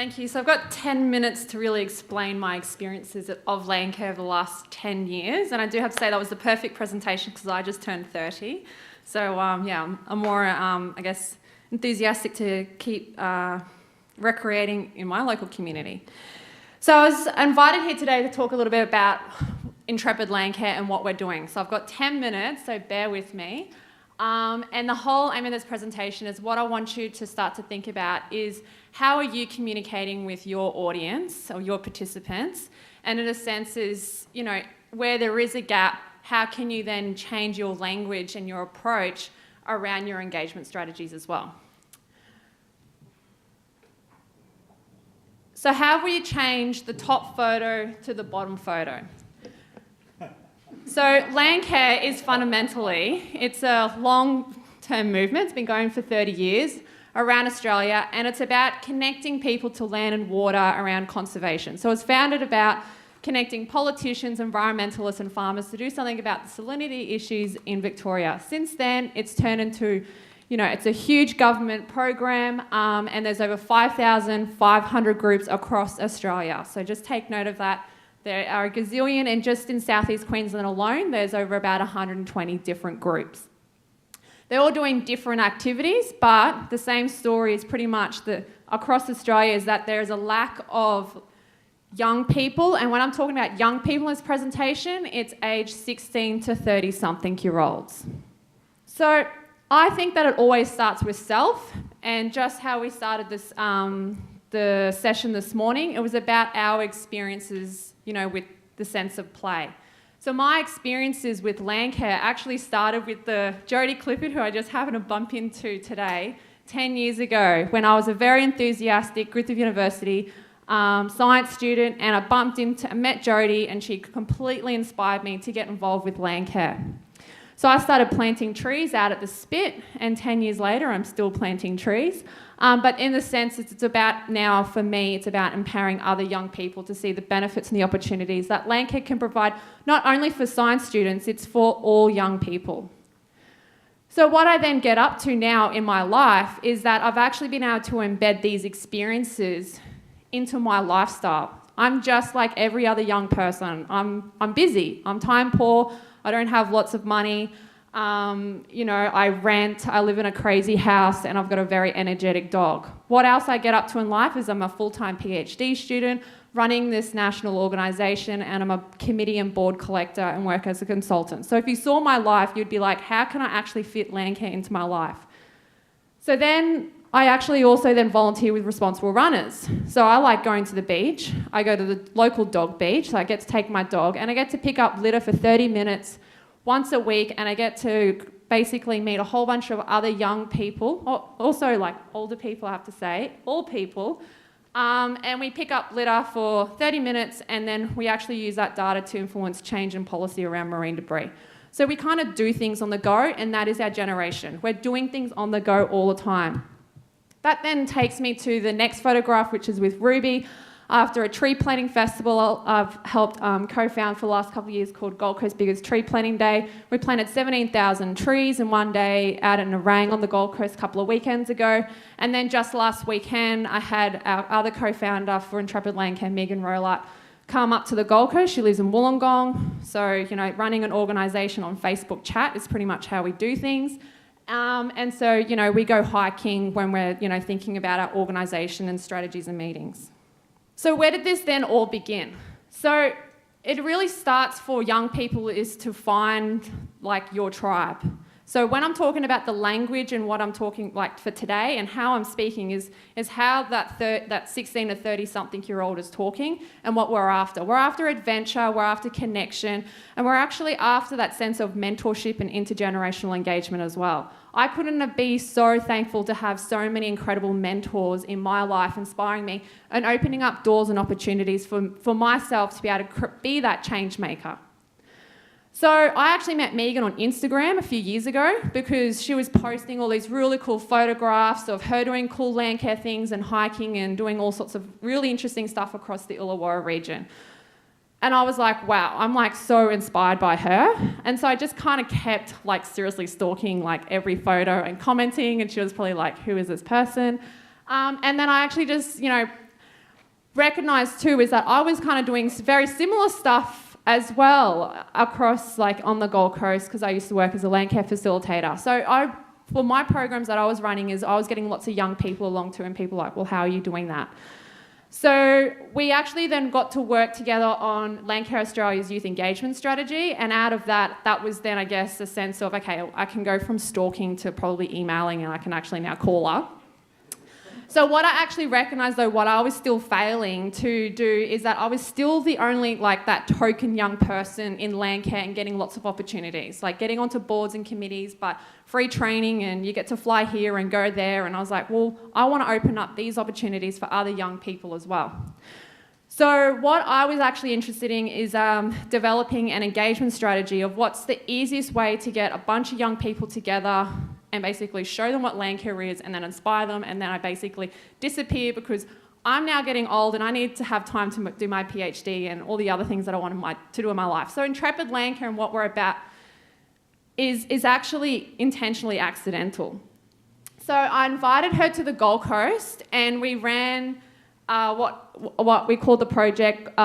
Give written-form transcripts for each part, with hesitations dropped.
Thank you. So I've got 10 minutes to really explain my experiences of Landcare over the last 10 years. And I do have to say that was the perfect presentation because I just turned 30. So I'm more, enthusiastic to keep recreating in my local community. So I was invited here today to talk a little bit about Intrepid Landcare and what we're doing. So I've got 10 minutes, so bear with me. And the whole aim of this presentation is what I want you to start to think about is how are you communicating with your audience or your participants? And in a sense is, where there is a gap, how can you then change your language and your approach around your engagement strategies as well? So how will you change the top photo to the bottom photo? So Landcare is fundamentally, it's a long-term movement. It's been going for 30 years around Australia, and it's about connecting people to land and water around conservation. So it's founded about connecting politicians, environmentalists and farmers to do something about the salinity issues in Victoria. Since then, it's turned into, it's a huge government program, and there's over 5,500 groups across Australia. So just take note of that. There are a gazillion, and just in southeast Queensland alone, there's over about 120 different groups. They're all doing different activities, but the same story is pretty much across Australia is that there's a lack of young people, and when I'm talking about young people in this presentation, it's aged 16 to 30-something-year-olds. So I think that it always starts with self, and just how we started this, the session this morning, it was about our experiences, with the sense of play. So my experiences with Landcare actually started with the Jodie Clifford, who I just happened to bump into today, 10 years ago, when I was a very enthusiastic Griffith University science student, and I met Jodie, and she completely inspired me to get involved with Landcare. So I started planting trees out at the Spit, and 10 years later I'm still planting trees. But in the sense, it's about now, for me, it's about empowering other young people to see the benefits and the opportunities that Landcare can provide, not only for science students, it's for all young people. So what I then get up to now in my life is that I've actually been able to embed these experiences into my lifestyle. I'm just like every other young person. I'm busy, I'm time poor, I don't have lots of money. I rent, I live in a crazy house, and I've got a very energetic dog. What else I get up to in life is I'm a full-time PhD student running this national organisation, and I'm a committee and board collector and work as a consultant. So if you saw my life, you'd be like, how can I actually fit Landcare into my life? So then I actually also then volunteer with Responsible Runners. So I like going to the beach. I go to the local dog beach, so I get to take my dog, and I get to pick up litter for 30 minutes once a week, and I get to basically meet a whole bunch of other young people, also like older people, I have to say, all people, and we pick up litter for 30 minutes, and then we actually use that data to influence change in policy around marine debris. So we kind of do things on the go, and that is our generation. We're doing things on the go all the time. That then takes me to the next photograph, which is with Ruby. After a tree planting festival I've helped co-found for the last couple of years called Gold Coast Biggest Tree Planting Day. We planted 17,000 trees in one day out in Narang on the Gold Coast a couple of weekends ago. And then just last weekend, I had our other co-founder for Intrepid Landcare, Megan Rolat, come up to the Gold Coast. She lives in Wollongong. So, running an organisation on Facebook chat is pretty much how we do things. And so, we go hiking when we're, thinking about our organisation and strategies and meetings. So where did this then all begin? So it really starts for young people is to find your tribe. So when I'm talking about the language and what I'm talking for today and how I'm speaking is how that 16 to 30-something-year-old is talking and what we're after. We're after adventure, we're after connection, and we're actually after that sense of mentorship and intergenerational engagement as well. I couldn't be so thankful to have so many incredible mentors in my life inspiring me and opening up doors and opportunities for myself to be able to be that change maker. So I actually met Megan on Instagram a few years ago because she was posting all these really cool photographs of her doing cool Landcare things and hiking and doing all sorts of really interesting stuff across the Illawarra region. And I was like, wow, I'm so inspired by her. And so I just kind of kept seriously stalking every photo and commenting, and she was probably like, who is this person? And then I actually just, recognised too is that I was kind of doing very similar stuff as well across like on the Gold Coast, because I used to work as a land care facilitator. So for my programs that I was running, I was getting lots of young people along too, and people were like, well, how are you doing that? So we actually then got to work together on Landcare Australia's youth engagement strategy, and out of that was then, I guess, a sense of, okay, I can go from stalking to probably emailing, and I can actually now call her. So what I actually recognised, though, what I was still failing to do is that I was still the only, like, that token young person in Landcare and getting lots of opportunities, like getting onto boards and committees, but free training and you get to fly here and go there. And I was like, well, I want to open up these opportunities for other young people as well. So what I was actually interested in is developing an engagement strategy of what's the easiest way to get a bunch of young people together and basically show them what Landcare is and then inspire them, and then I basically disappear because I'm now getting old and I need to have time to do my PhD and all the other things that I want to do in my life. So Intrepid Landcare and what we're about is actually intentionally accidental. So I invited her to the Gold Coast and we ran what we call the project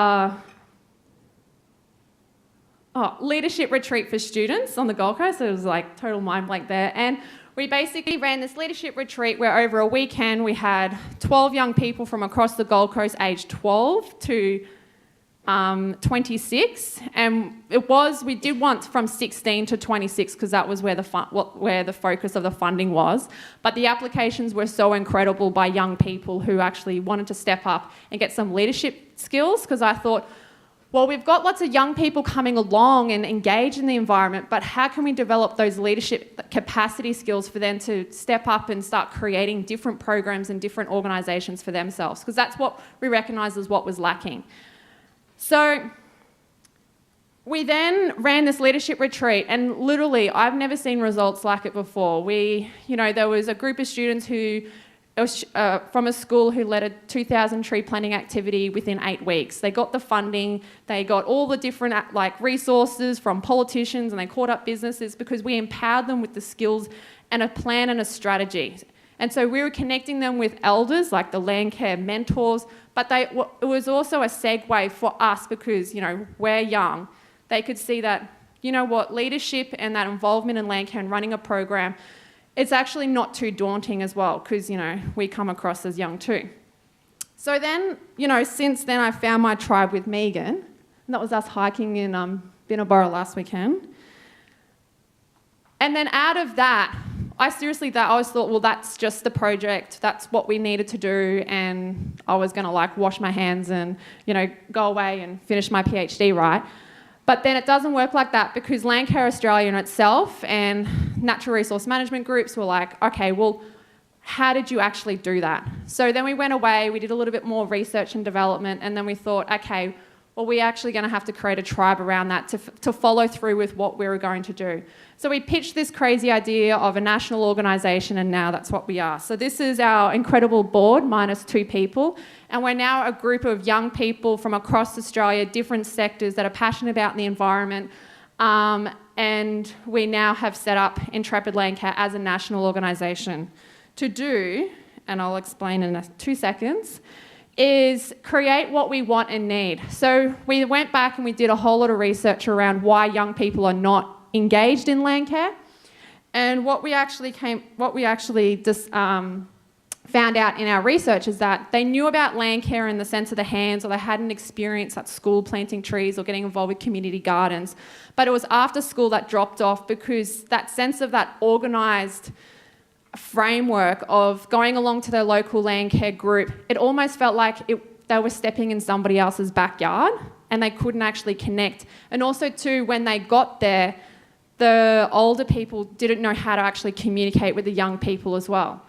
leadership retreat for students on the Gold Coast. It was like total mind blank there. And we basically ran this leadership retreat where over a weekend we had 12 young people from across the Gold Coast aged 12 to 26. And we did want from 16 to 26 because that was where the focus of the funding was. But the applications were so incredible by young people who actually wanted to step up and get some leadership skills, because I thought, well, we've got lots of young people coming along and engaged in the environment, but how can we develop those leadership capacity skills for them to step up and start creating different programs and different organisations for themselves? Because that's what we recognised as what was lacking. So we then ran this leadership retreat, and literally I've never seen results like it before. There was a group of students who from a school who led a 2,000 tree planting activity within 8 weeks. They got the funding, they got all the different resources from politicians, and they caught up businesses because we empowered them with the skills and a plan and a strategy. And so we were connecting them with elders, like the Landcare mentors, but it was also a segue for us because, we're young. They could see that, leadership and that involvement in Landcare and running a program, it's actually not too daunting as well because, we come across as young too. So then, since then I found my tribe with Megan, and that was us hiking in Binnaburra last weekend. And then out of that, I always thought, well, that's just the project, that's what we needed to do, and I was going to wash my hands and, go away and finish my PhD, right? But then it doesn't work like that because Landcare Australia in itself and natural resource management groups were like, okay, well, how did you actually do that? So then we went away, we did a little bit more research and development, and then we thought, okay, well, we're actually going to have to create a tribe around that to follow through with what we were going to do. So we pitched this crazy idea of a national organisation, and now that's what we are. So this is our incredible board, minus 2 people, and we're now a group of young people from across Australia, different sectors that are passionate about the environment, and we now have set up Intrepid Landcare as a national organisation. To do, and I'll explain in 2 seconds, is create what we want and need. So we went back and we did a whole lot of research around why young people are not engaged in Landcare, and what we actually found out in our research is that they knew about Landcare in the sense of the hands, or they had an experience at school planting trees or getting involved with community gardens, but it was after school that dropped off because that sense of that organised framework of going along to their local Landcare group, it almost felt like they were stepping in somebody else's backyard and they couldn't actually connect. And also too, when they got there, the older people didn't know how to actually communicate with the young people as well.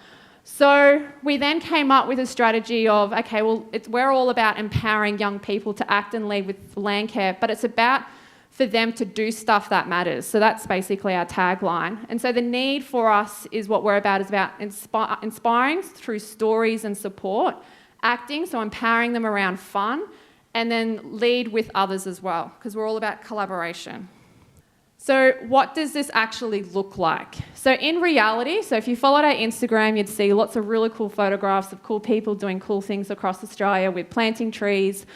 So we then came up with a strategy of, okay, well, we're all about empowering young people to act and lead with Landcare, but it's about for them to do stuff that matters. So that's basically our tagline. And so the need for us is what we're about, is about inspiring through stories and support, acting, so empowering them around fun, and then lead with others as well, because we're all about collaboration. So what does this actually look like? So in reality, so if you followed our Instagram, you'd see lots of really cool photographs of cool people doing cool things across Australia with planting trees,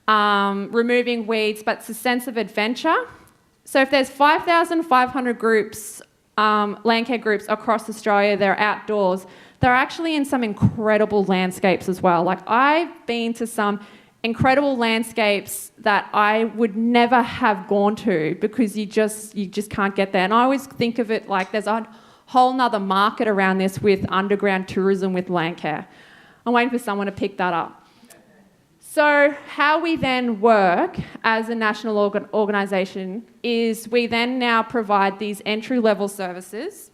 removing weeds, but it's a sense of adventure. So if there's 5,500 groups, land care groups across Australia, they're outdoors, they're actually in some incredible landscapes as well. Like I've been to some incredible landscapes that I would never have gone to because you just can't get there. And I always think of it like there's a whole nother market around this with underground tourism with land care. I'm waiting for someone to pick that up. So how we then work as a national organisation is we then now provide these entry-level services.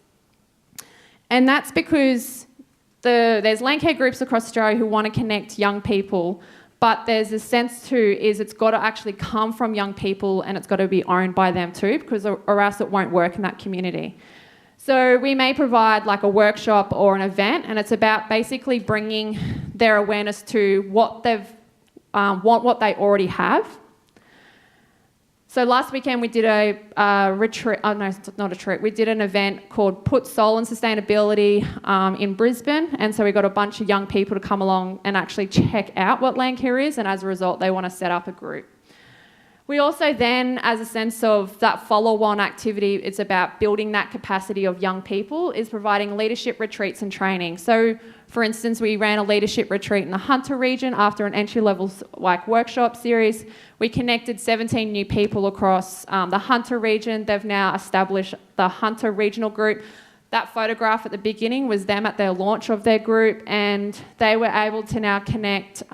And that's because there's land care groups across Australia who want to connect young people, but there's a sense too is it's got to actually come from young people and it's got to be owned by them too, because or else it won't work in that community. So we may provide like a workshop or an event, and it's about basically bringing their awareness to what they've what they already have. So last weekend we did a retreat, no, it's not a retreat, we did an event called Put Soul and Sustainability in Brisbane, and so we got a bunch of young people to come along and actually check out what land care is, and as a result they want to set up a group. We also then, as a sense of that follow-on activity, it's about building that capacity of young people, is providing leadership retreats and training. So for instance, we ran a leadership retreat in the Hunter region after an entry-level workshop series. We connected 17 new people across the Hunter region. They've now established the Hunter Regional Group. That photograph at the beginning was them at their launch of their group, and they were able to now connect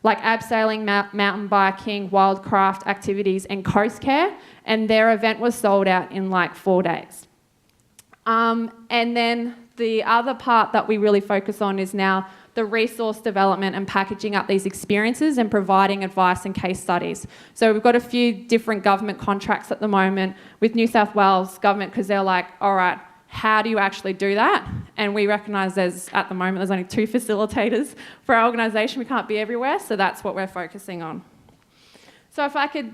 abseiling, mountain biking, wildcraft activities and coast care, and their event was sold out in 4 days. And then the other part that we really focus on is now the resource development and packaging up these experiences and providing advice and case studies. So we've got a few different government contracts at the moment with New South Wales government, because they're like, all right, how do you actually do that? And we recognise at the moment there's only 2 facilitators for our organisation. We can't be everywhere, so that's what we're focusing on. So if I could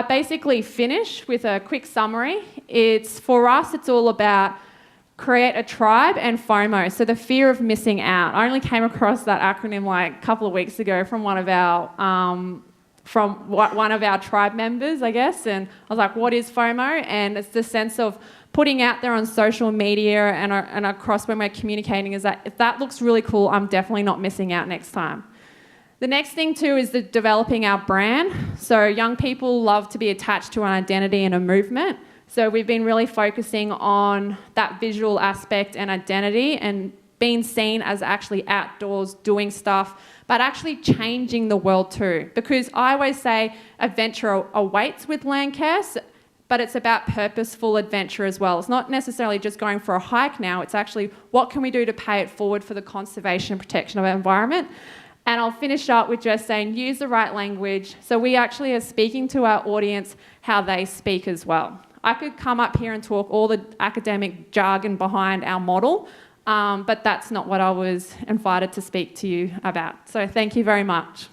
basically finish with a quick summary, for us it's all about create a tribe and FOMO, so the fear of missing out. I only came across that acronym a couple of weeks ago from one of our tribe members, I guess, and I was like, what is FOMO? And it's the sense of putting out there on social media and across when we're communicating is that if that looks really cool, I'm definitely not missing out next time. The next thing too is developing our brand. So young people love to be attached to an identity and a movement. So we've been really focusing on that visual aspect and identity and being seen as actually outdoors doing stuff, but actually changing the world too. Because I always say adventure awaits with land care, but it's about purposeful adventure as well. It's not necessarily just going for a hike now, it's actually what can we do to pay it forward for the conservation and protection of our environment. And I'll finish up with just saying use the right language. So we actually are speaking to our audience how they speak as well. I could come up here and talk all the academic jargon behind our model, but that's not what I was invited to speak to you about. So thank you very much.